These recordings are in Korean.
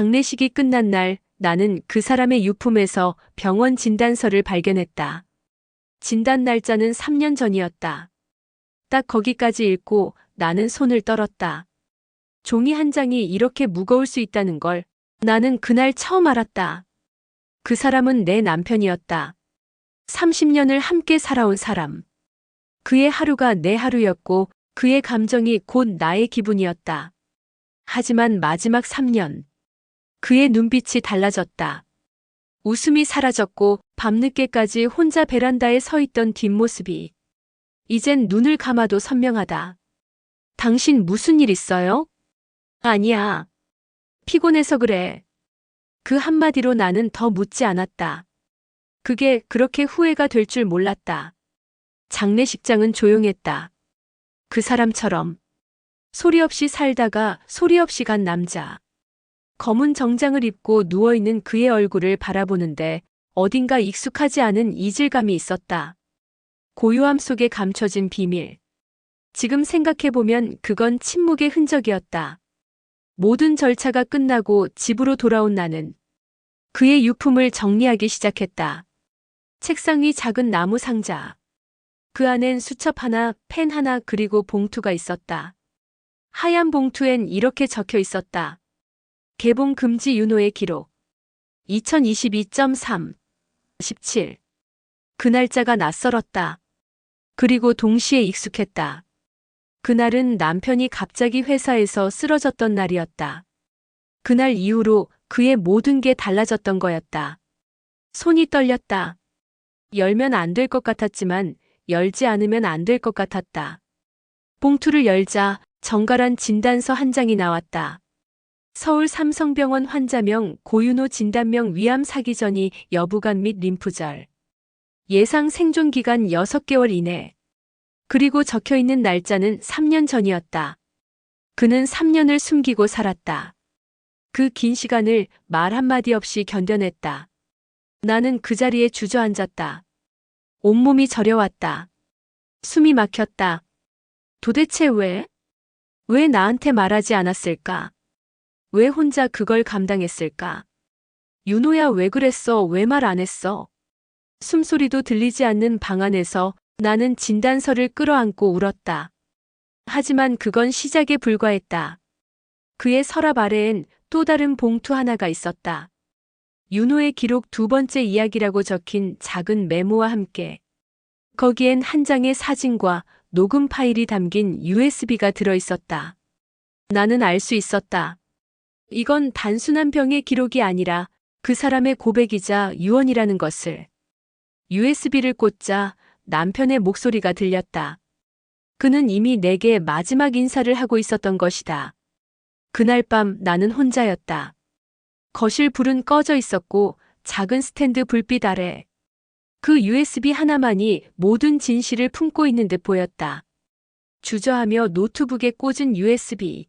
장례식이 끝난 날 나는 그 사람의 유품에서 병원 진단서를 발견했다. 진단 날짜는 3년 전이었다. 딱 거기까지 읽고 나는 손을 떨었다. 종이 한 장이 이렇게 무거울 수 있다는 걸 나는 그날 처음 알았다. 그 사람은 내 남편이었다. 30년을 함께 살아온 사람. 그의 하루가 내 하루였고 그의 감정이 곧 나의 기분이었다. 하지만 마지막 3년. 그의 눈빛이 달라졌다. 웃음이 사라졌고 밤늦게까지 혼자 베란다에 서 있던 뒷모습이 이젠 눈을 감아도 선명하다. 당신 무슨 일 있어요? 아니야. 피곤해서 그래. 그 한마디로 나는 더 묻지 않았다. 그게 그렇게 후회가 될 줄 몰랐다. 장례식장은 조용했다. 그 사람처럼 소리 없이 살다가 소리 없이 간 남자. 검은 정장을 입고 누워있는 그의 얼굴을 바라보는데 어딘가 익숙하지 않은 이질감이 있었다. 고요함 속에 감춰진 비밀. 지금 생각해보면 그건 침묵의 흔적이었다. 모든 절차가 끝나고 집으로 돌아온 나는 그의 유품을 정리하기 시작했다. 책상 위 작은 나무 상자. 그 안엔 수첩 하나, 펜 하나 그리고 봉투가 있었다. 하얀 봉투엔 이렇게 적혀 있었다. 개봉 금지 윤호의 기록. 2022.3. 17. 그 날짜가 낯설었다. 그리고 동시에 익숙했다. 그날은 남편이 갑자기 회사에서 쓰러졌던 날이었다. 그날 이후로 그의 모든 게 달라졌던 거였다. 손이 떨렸다. 열면 안 될 것 같았지만 열지 않으면 안 될 것 같았다. 봉투를 열자 정갈한 진단서 한 장이 나왔다. 서울 삼성병원 환자명 고윤호 진단명 위암 사기 전이 여부간 및 림프절. 예상 생존 기간 6개월 이내. 그리고 적혀 있는 날짜는 3년 전이었다. 그는 3년을 숨기고 살았다. 그 긴 시간을 말 한마디 없이 견뎌냈다. 나는 그 자리에 주저앉았다. 온몸이 저려왔다. 숨이 막혔다. 도대체 왜? 왜 나한테 말하지 않았을까? 왜 혼자 그걸 감당했을까? 윤호야 왜 그랬어? 왜 말 안 했어? 숨소리도 들리지 않는 방 안에서 나는 진단서를 끌어안고 울었다. 하지만 그건 시작에 불과했다. 그의 서랍 아래엔 또 다른 봉투 하나가 있었다. 윤호의 기록 2번째 이야기라고 적힌 작은 메모와 함께 거기엔 한 장의 사진과 녹음 파일이 담긴 USB가 들어있었다. 나는 알 수 있었다. 이건 단순한 병의 기록이 아니라 그 사람의 고백이자 유언이라는 것을. USB를 꽂자 남편의 목소리가 들렸다. 그는 이미 내게 마지막 인사를 하고 있었던 것이다. 그날 밤 나는 혼자였다. 거실 불은 꺼져 있었고 작은 스탠드 불빛 아래 그 USB 하나만이 모든 진실을 품고 있는 듯 보였다. 주저하며 노트북에 꽂은 USB.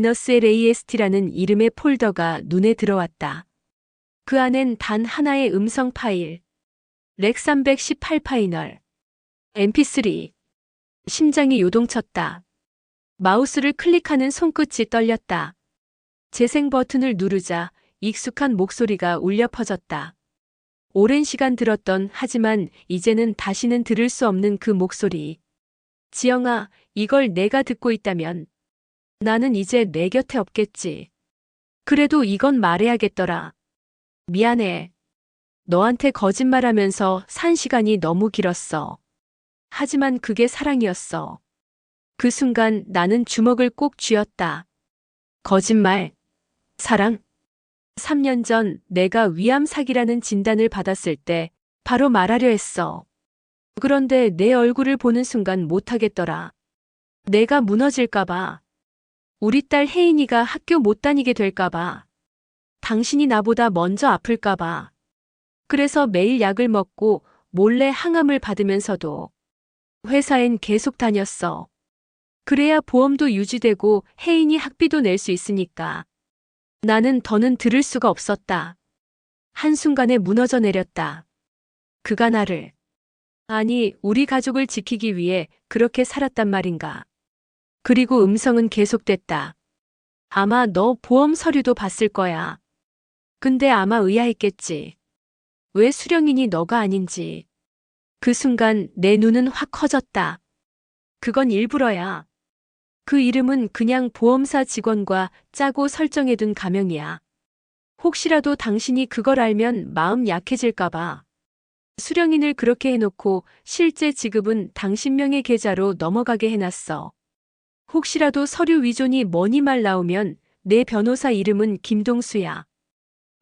YUNHO-LAST라는 이름의 폴더가 눈에 들어왔다. 그 안엔 단 하나의 음성 파일. 렉 318 파이널. MP3. 심장이 요동쳤다. 마우스를 클릭하는 손끝이 떨렸다. 재생 버튼을 누르자 익숙한 목소리가 울려 퍼졌다. 오랜 시간 들었던 하지만 이제는 다시는 들을 수 없는 그 목소리. 지영아, 이걸 내가 듣고 있다면 나는 이제 내 곁에 없겠지. 그래도 이건 말해야겠더라. 미안해. 너한테 거짓말하면서 산 시간이 너무 길었어. 하지만 그게 사랑이었어. 그 순간 나는 주먹을 꼭 쥐었다. 거짓말. 사랑. 3년 전 내가 위암 사기라는 진단을 받았을 때 바로 말하려 했어. 그런데 내 얼굴을 보는 순간 못하겠더라. 내가 무너질까봐. 우리 딸 혜인이가 학교 못 다니게 될까봐. 당신이 나보다 먼저 아플까봐. 그래서 매일 약을 먹고 몰래 항암을 받으면서도 회사엔 계속 다녔어. 그래야 보험도 유지되고 혜인이 학비도 낼 수 있으니까. 나는 더는 들을 수가 없었다. 한순간에 무너져 내렸다. 그가 나를, 아니, 우리 가족을 지키기 위해 그렇게 살았단 말인가. 그리고 음성은 계속됐다. 아마 너 보험 서류도 봤을 거야. 근데 아마 의아했겠지. 왜 수령인이 너가 아닌지. 그 순간 내 눈은 확 커졌다. 그건 일부러야. 그 이름은 그냥 보험사 직원과 짜고 설정해둔 가명이야. 혹시라도 당신이 그걸 알면 마음 약해질까봐. 수령인을 그렇게 해놓고 실제 지급은 당신 명의 계좌로 넘어가게 해놨어. 혹시라도 서류 위조니 뭐니 말 나오면 내 변호사 이름은 김동수야.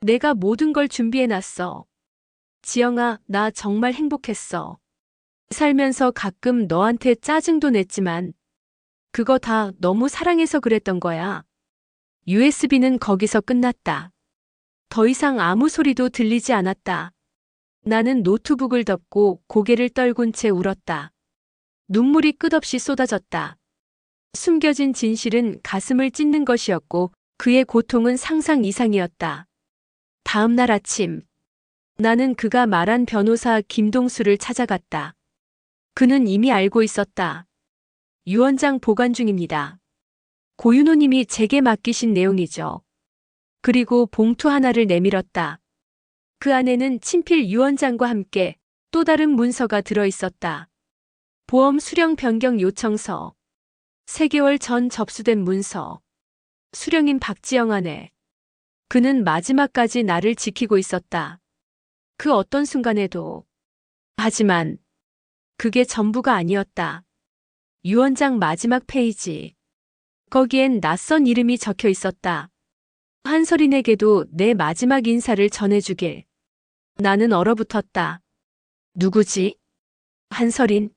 내가 모든 걸 준비해놨어. 지영아, 나 정말 행복했어. 살면서 가끔 너한테 짜증도 냈지만 그거 다 너무 사랑해서 그랬던 거야. USB는 거기서 끝났다. 더 이상 아무 소리도 들리지 않았다. 나는 노트북을 덮고 고개를 떨군 채 울었다. 눈물이 끝없이 쏟아졌다. 숨겨진 진실은 가슴을 찢는 것이었고 그의 고통은 상상 이상이었다. 다음 날 아침, 나는 그가 말한 변호사 김동수를 찾아갔다. 그는 이미 알고 있었다. 유언장 보관 중입니다. 고윤호님이 제게 맡기신 내용이죠. 그리고 봉투 하나를 내밀었다. 그 안에는 친필 유언장과 함께 또 다른 문서가 들어 있었다. 보험 수령 변경 요청서. 3개월 전 접수된 문서. 수령인 박지영 아내. 그는 마지막까지 나를 지키고 있었다. 그 어떤 순간에도. 하지만 그게 전부가 아니었다. 유언장 마지막 페이지. 거기엔 낯선 이름이 적혀 있었다. 한설인에게도 내 마지막 인사를 전해주길. 나는 얼어붙었다. 누구지? 한설인.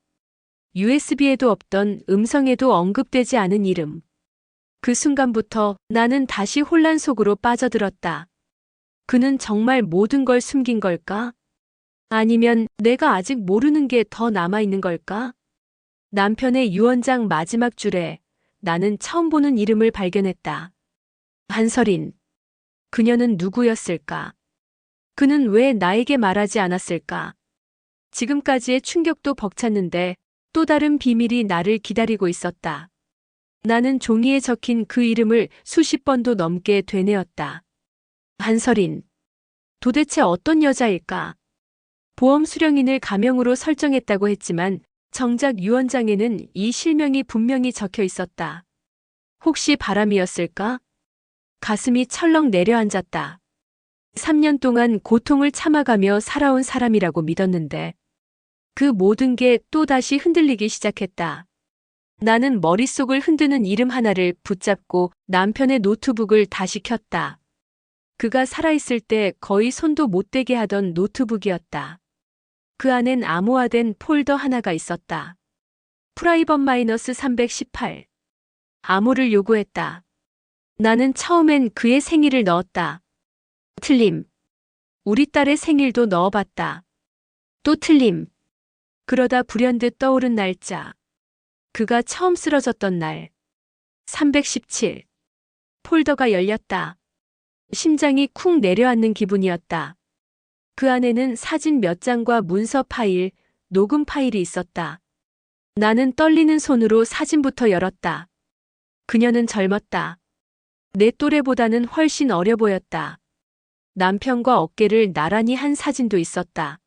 USB에도 없던 음성에도 언급되지 않은 이름. 그 순간부터 나는 다시 혼란 속으로 빠져들었다. 그는 정말 모든 걸 숨긴 걸까? 아니면 내가 아직 모르는 게 더 남아있는 걸까? 남편의 유언장 마지막 줄에 나는 처음 보는 이름을 발견했다. 한설인. 그녀는 누구였을까? 그는 왜 나에게 말하지 않았을까? 지금까지의 충격도 벅찼는데 또 다른 비밀이 나를 기다리고 있었다. 나는 종이에 적힌 그 이름을 수십 번도 넘게 되뇌었다. 한설인. 도대체 어떤 여자일까? 보험 수령인을 가명으로 설정했다고 했지만 정작 유언장에는 이 실명이 분명히 적혀 있었다. 혹시 바람이었을까? 가슴이 철렁 내려앉았다. 3년 동안 고통을 참아가며 살아온 사람이라고 믿었는데 그 모든 게 또다시 흔들리기 시작했다. 나는 머릿속을 흔드는 이름 하나를 붙잡고 남편의 노트북을 다시 켰다. 그가 살아있을 때 거의 손도 못 대게 하던 노트북이었다. 그 안엔 암호화된 폴더 하나가 있었다. 프라이벗-318. 암호를 요구했다. 나는 처음엔 그의 생일을 넣었다. 틀림. 우리 딸의 생일도 넣어봤다. 또 틀림. 그러다 불현듯 떠오른 날짜. 그가 처음 쓰러졌던 날. 317. 폴더가 열렸다. 심장이 쿵 내려앉는 기분이었다. 그 안에는 사진 몇 장과 문서 파일, 녹음 파일이 있었다. 나는 떨리는 손으로 사진부터 열었다. 그녀는 젊었다. 내 또래보다는 훨씬 어려 보였다. 남편과 어깨를 나란히 한 사진도 있었다.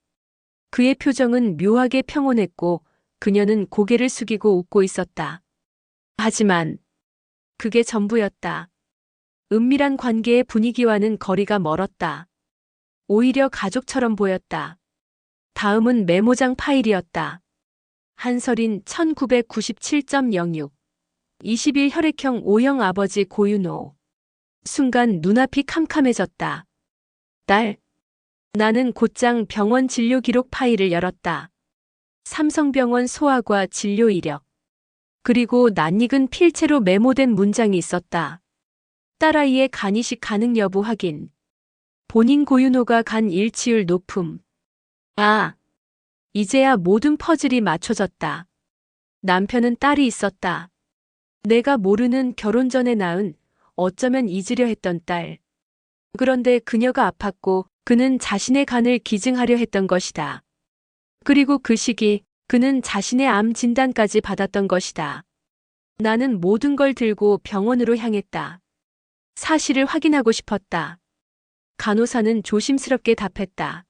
그의 표정은 묘하게 평온했고 그녀는 고개를 숙이고 웃고 있었다. 하지만 그게 전부였다. 은밀한 관계의 분위기와는 거리가 멀었다. 오히려 가족처럼 보였다. 다음은 메모장 파일이었다. 한설인 1997.06. 20일 혈액형 O형 아버지 고윤호. 순간 눈앞이 캄캄해졌다. 딸. 나는 곧장 병원 진료 기록 파일을 열었다. 삼성병원 소아과 진료 이력. 그리고 낯익은 필체로 메모된 문장이 있었다. 딸아이의 간이식 가능 여부 확인. 본인 고윤호가 간 일치율 높음. 아, 이제야 모든 퍼즐이 맞춰졌다. 남편은 딸이 있었다. 내가 모르는 결혼 전에 낳은 어쩌면 잊으려 했던 딸. 그런데 그녀가 아팠고 그는 자신의 간을 기증하려 했던 것이다. 그리고 그 시기 그는 자신의 암 진단까지 받았던 것이다. 나는 모든 걸 들고 병원으로 향했다. 사실을 확인하고 싶었다. 간호사는 조심스럽게 답했다.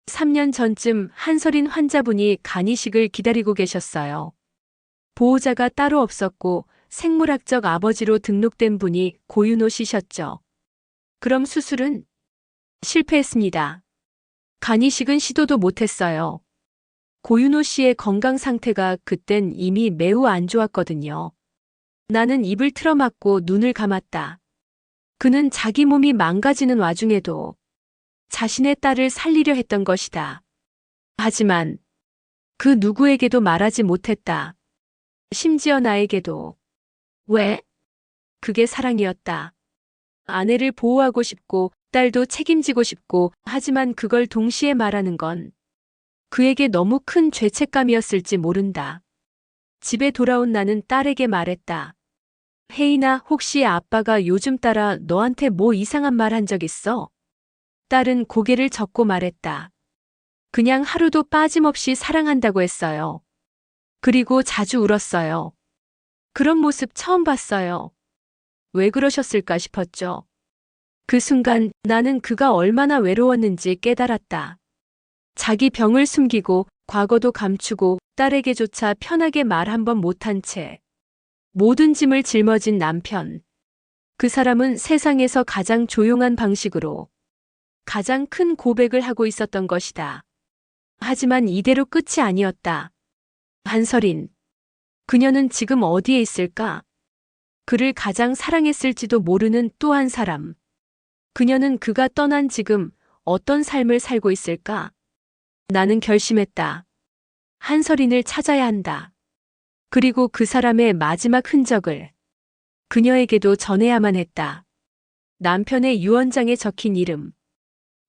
3년 전쯤 한설인 환자분이 간이식을 기다리고 계셨어요. 보호자가 따로 없었고 생물학적 아버지로 등록된 분이 고윤호 씨셨죠. 그럼 수술은? 실패했습니다. 간이식은 시도도 못했어요. 고윤호 씨의 건강 상태가 그땐 이미 매우 안 좋았거든요. 나는 입을 틀어막고 눈을 감았다. 그는 자기 몸이 망가지는 와중에도 자신의 딸을 살리려 했던 것이다. 하지만 그 누구에게도 말하지 못했다. 심지어 나에게도. 왜? 그게 사랑이었다. 아내를 보호하고 싶고 딸도 책임지고 싶고, 하지만 그걸 동시에 말하는 건 그에게 너무 큰 죄책감이었을지 모른다. 집에 돌아온 나는 딸에게 말했다. 혜인아, 혹시 아빠가 요즘 따라 너한테 뭐 이상한 말 한 적 있어? 딸은 고개를 젓고 말했다. 그냥 하루도 빠짐없이 사랑한다고 했어요. 그리고 자주 울었어요. 그런 모습 처음 봤어요. 왜 그러셨을까 싶었죠. 그 순간 나는 그가 얼마나 외로웠는지 깨달았다. 자기 병을 숨기고 과거도 감추고 딸에게조차 편하게 말 한 번 못한 채 모든 짐을 짊어진 남편. 그 사람은 세상에서 가장 조용한 방식으로 가장 큰 고백을 하고 있었던 것이다. 하지만 이대로 끝이 아니었다. 한설인. 그녀는 지금 어디에 있을까? 그를 가장 사랑했을지도 모르는 또 한 사람. 그녀는 그가 떠난 지금 어떤 삶을 살고 있을까? 나는 결심했다. 한설인을 찾아야 한다. 그리고 그 사람의 마지막 흔적을 그녀에게도 전해야만 했다. 남편의 유언장에 적힌 이름.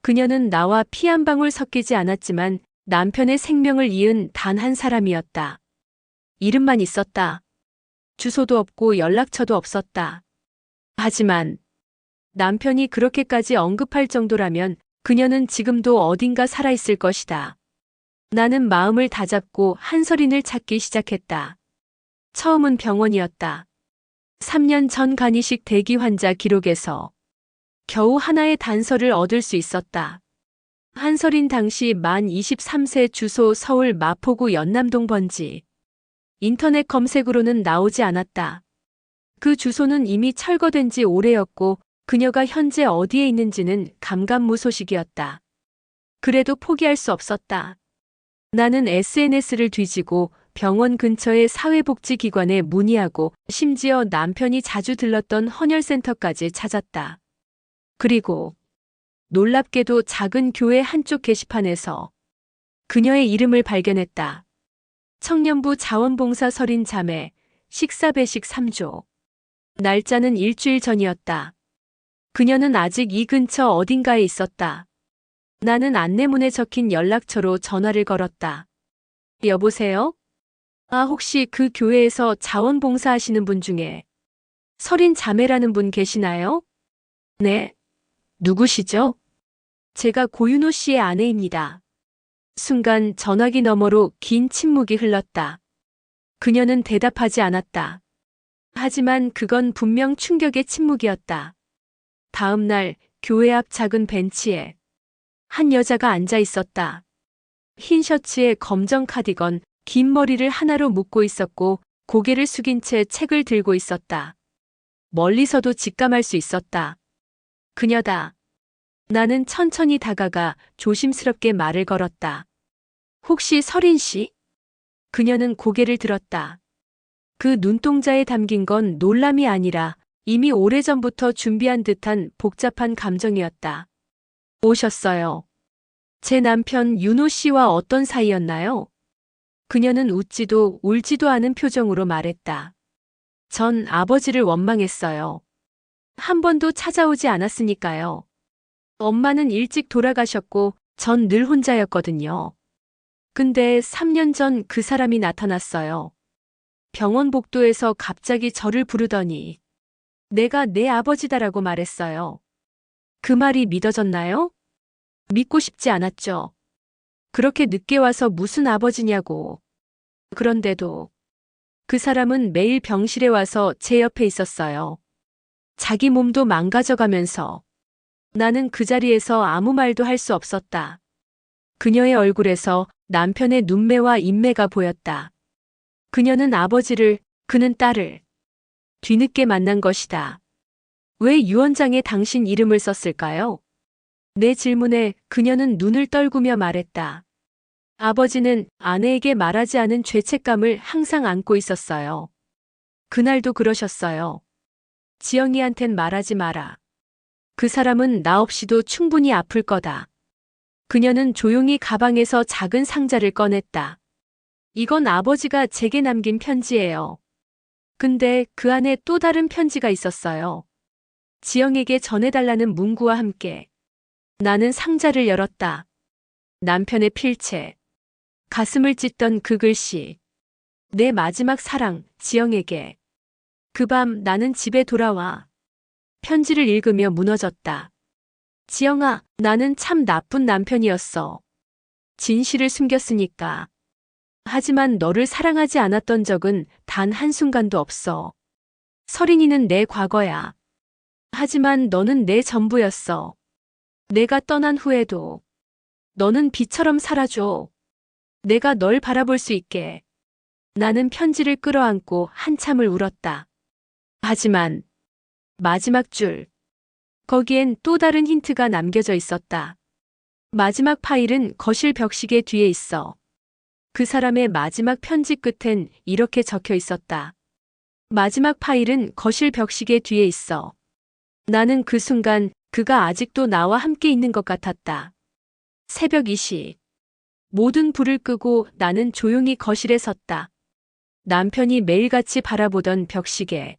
그녀는 나와 피 한 방울 섞이지 않았지만 남편의 생명을 이은 단 한 사람이었다. 이름만 있었다. 주소도 없고 연락처도 없었다. 하지만 남편이 그렇게까지 언급할 정도라면 그녀는 지금도 어딘가 살아있을 것이다. 나는 마음을 다잡고 한설인을 찾기 시작했다. 처음은 병원이었다. 3년 전 간이식 대기 환자 기록에서 겨우 하나의 단서를 얻을 수 있었다. 한설인 당시 만 23세, 주소 서울 마포구 연남동 번지. 인터넷 검색으로는 나오지 않았다. 그 주소는 이미 철거된 지 오래였고 그녀가 현재 어디에 있는지는 감감무소식이었다. 그래도 포기할 수 없었다. 나는 SNS를 뒤지고 병원 근처의 사회복지기관에 문의하고 심지어 남편이 자주 들렀던 헌혈센터까지 찾았다. 그리고 놀랍게도 작은 교회 한쪽 게시판에서 그녀의 이름을 발견했다. 청년부 자원봉사 설인 자매, 식사 배식 3조. 날짜는 일주일 전이었다. 그녀는 아직 이 근처 어딘가에 있었다. 나는 안내문에 적힌 연락처로 전화를 걸었다. 여보세요? 혹시 그 교회에서 자원봉사 하시는 분 중에 설인 자매라는 분 계시나요? 네. 누구시죠? 제가 고윤호 씨의 아내입니다. 순간 전화기 너머로 긴 침묵이 흘렀다. 그녀는 대답하지 않았다. 하지만 그건 분명 충격의 침묵이었다. 다음 날 교회 앞 작은 벤치에 한 여자가 앉아 있었다. 흰 셔츠에 검정 카디건, 긴 머리를 하나로 묶고 있었고 고개를 숙인 채 책을 들고 있었다. 멀리서도 직감할 수 있었다. 그녀다. 나는 천천히 다가가 조심스럽게 말을 걸었다. 혹시 설인 씨? 그녀는 고개를 들었다. 그 눈동자에 담긴 건 놀람이 아니라 이미 오래전부터 준비한 듯한 복잡한 감정이었다. 오셨어요. 제 남편 윤호 씨와 어떤 사이였나요? 그녀는 웃지도 울지도 않은 표정으로 말했다. 전 아버지를 원망했어요. 한 번도 찾아오지 않았으니까요. 엄마는 일찍 돌아가셨고 전 늘 혼자였거든요. 근데 3년 전 그 사람이 나타났어요. 병원 복도에서 갑자기 저를 부르더니 내가 내 아버지다라고 말했어요. 그 말이 믿어졌나요? 믿고 싶지 않았죠. 그렇게 늦게 와서 무슨 아버지냐고. 그런데도 그 사람은 매일 병실에 와서 제 옆에 있었어요. 자기 몸도 망가져가면서 나는 그 자리에서 아무 말도 할 수 없었다. 그녀의 얼굴에서 남편의 눈매와 인매가 보였다. 그녀는 아버지를, 그는 딸을 뒤늦게 만난 것이다. 왜 유언장에 당신 이름을 썼을까요? 내 질문에 그녀는 눈을 떨구며 말했다. 아버지는 아내에게 말하지 않은 죄책감을 항상 안고 있었어요. 그날도 그러셨어요. 지영이한텐 말하지 마라. 그 사람은 나 없이도 충분히 아플 거다. 그녀는 조용히 가방에서 작은 상자를 꺼냈다. 이건 아버지가 제게 남긴 편지예요. 근데 그 안에 또 다른 편지가 있었어요. 지영에게 전해달라는 문구와 함께. 나는 상자를 열었다. 남편의 필체. 가슴을 찢던 그 글씨. 내 마지막 사랑, 지영에게. 그 밤 나는 집에 돌아와. 편지를 읽으며 무너졌다. 지영아, 나는 참 나쁜 남편이었어. 진실을 숨겼으니까. 하지만 너를 사랑하지 않았던 적은 단 한순간도 없어. 서린이는 내 과거야. 하지만 너는 내 전부였어. 내가 떠난 후에도 너는 비처럼 살아줘. 내가 널 바라볼 수 있게. 나는 편지를 끌어안고 한참을 울었다. 하지만 마지막 줄. 거기엔 또 다른 힌트가 남겨져 있었다. 마지막 파일은 거실 벽시계 뒤에 있어. 그 사람의 마지막 편지 끝엔 이렇게 적혀 있었다. 마지막 파일은 거실 벽시계 뒤에 있어. 나는 그 순간 그가 아직도 나와 함께 있는 것 같았다. 새벽 2시. 모든 불을 끄고 나는 조용히 거실에 섰다. 남편이 매일같이 바라보던 벽시계.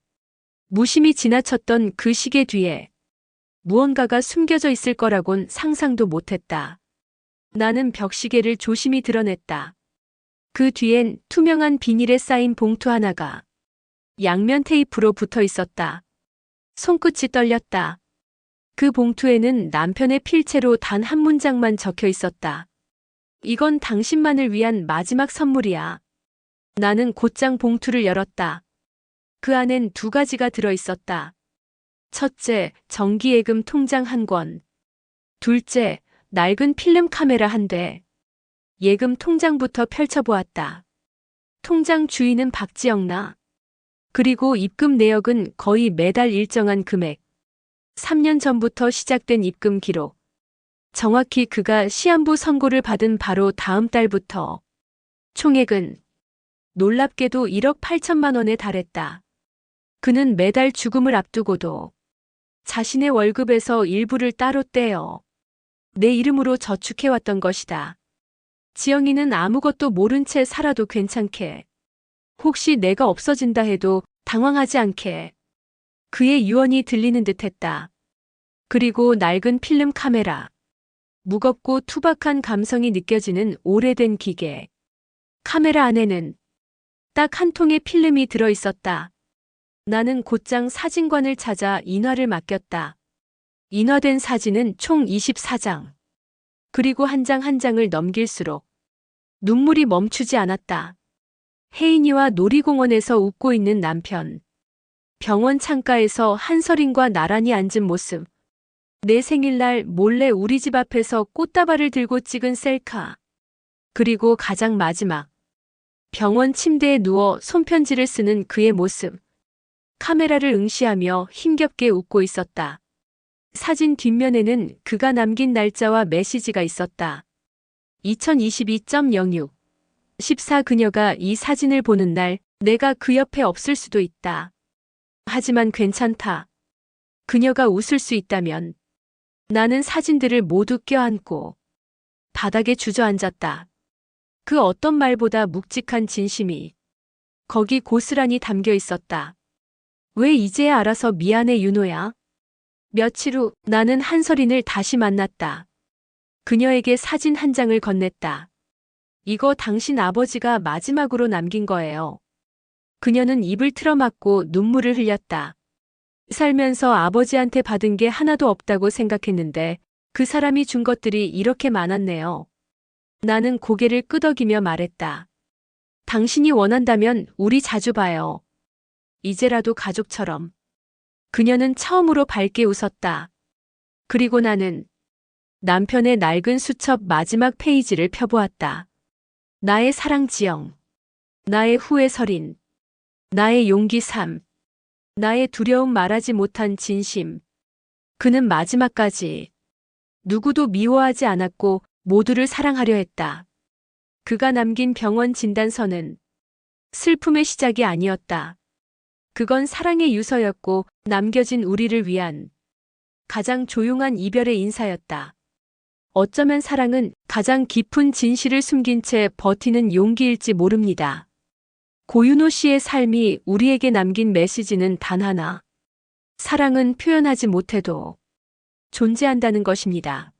무심히 지나쳤던 그 시계 뒤에 무언가가 숨겨져 있을 거라곤 상상도 못했다. 나는 벽시계를 조심히 드러냈다. 그 뒤엔 투명한 비닐에 쌓인 봉투 하나가 양면 테이프로 붙어 있었다. 손끝이 떨렸다. 그 봉투에는 남편의 필체로 단 한 문장만 적혀 있었다. 이건 당신만을 위한 마지막 선물이야. 나는 곧장 봉투를 열었다. 그 안엔 두 가지가 들어 있었다. 첫째, 정기예금 통장 한 권. 둘째, 낡은 필름 카메라 한 대. 예금 통장부터 펼쳐보았다. 통장 주인은 박지영나. 그리고 입금 내역은 거의 매달 일정한 금액. 3년 전부터 시작된 입금 기록. 정확히 그가 시한부 선고를 받은 바로 다음 달부터. 총액은 놀랍게도 1억 8천만 원에 달했다. 그는 매달 죽음을 앞두고도 자신의 월급에서 일부를 따로 떼어 내 이름으로 저축해왔던 것이다. 지영이는 아무것도 모른 채 살아도 괜찮게. 혹시 내가 없어진다 해도 당황하지 않게. 그의 유언이 들리는 듯했다. 그리고 낡은 필름 카메라. 무겁고 투박한 감성이 느껴지는 오래된 기계. 카메라 안에는 딱 한 통의 필름이 들어 있었다. 나는 곧장 사진관을 찾아 인화를 맡겼다. 인화된 사진은 총 24장. 그리고 한 장 한 장을 넘길수록 눈물이 멈추지 않았다. 혜인이와 놀이공원에서 웃고 있는 남편. 병원 창가에서 한서린과 나란히 앉은 모습. 내 생일날 몰래 우리 집 앞에서 꽃다발을 들고 찍은 셀카. 그리고 가장 마지막. 병원 침대에 누워 손편지를 쓰는 그의 모습. 카메라를 응시하며 힘겹게 웃고 있었다. 사진 뒷면에는 그가 남긴 날짜와 메시지가 있었다. 2022.06 14 그녀가 이 사진을 보는 날 내가 그 옆에 없을 수도 있다. 하지만 괜찮다. 그녀가 웃을 수 있다면. 나는 사진들을 모두 껴안고 바닥에 주저앉았다. 그 어떤 말보다 묵직한 진심이 거기 고스란히 담겨 있었다. 왜 이제야 알아서 미안해 윤호야? 며칠 후 나는 한서린을 다시 만났다. 그녀에게 사진 한 장을 건넸다. 이거 당신 아버지가 마지막으로 남긴 거예요. 그녀는 입을 틀어막고 눈물을 흘렸다. 살면서 아버지한테 받은 게 하나도 없다고 생각했는데 그 사람이 준 것들이 이렇게 많았네요. 나는 고개를 끄덕이며 말했다. 당신이 원한다면 우리 자주 봐요. 이제라도 가족처럼. 그녀는 처음으로 밝게 웃었다. 그리고 나는 남편의 낡은 수첩 마지막 페이지를 펴보았다. 나의 사랑 지영, 나의 후회 서린, 나의 용기 삶, 나의 두려움 말하지 못한 진심. 그는 마지막까지 누구도 미워하지 않았고 모두를 사랑하려 했다. 그가 남긴 병원 진단서는 슬픔의 시작이 아니었다. 그건 사랑의 유서였고 남겨진 우리를 위한 가장 조용한 이별의 인사였다. 어쩌면 사랑은 가장 깊은 진실을 숨긴 채 버티는 용기일지 모릅니다. 고윤호 씨의 삶이 우리에게 남긴 메시지는 단 하나. 사랑은 표현하지 못해도 존재한다는 것입니다.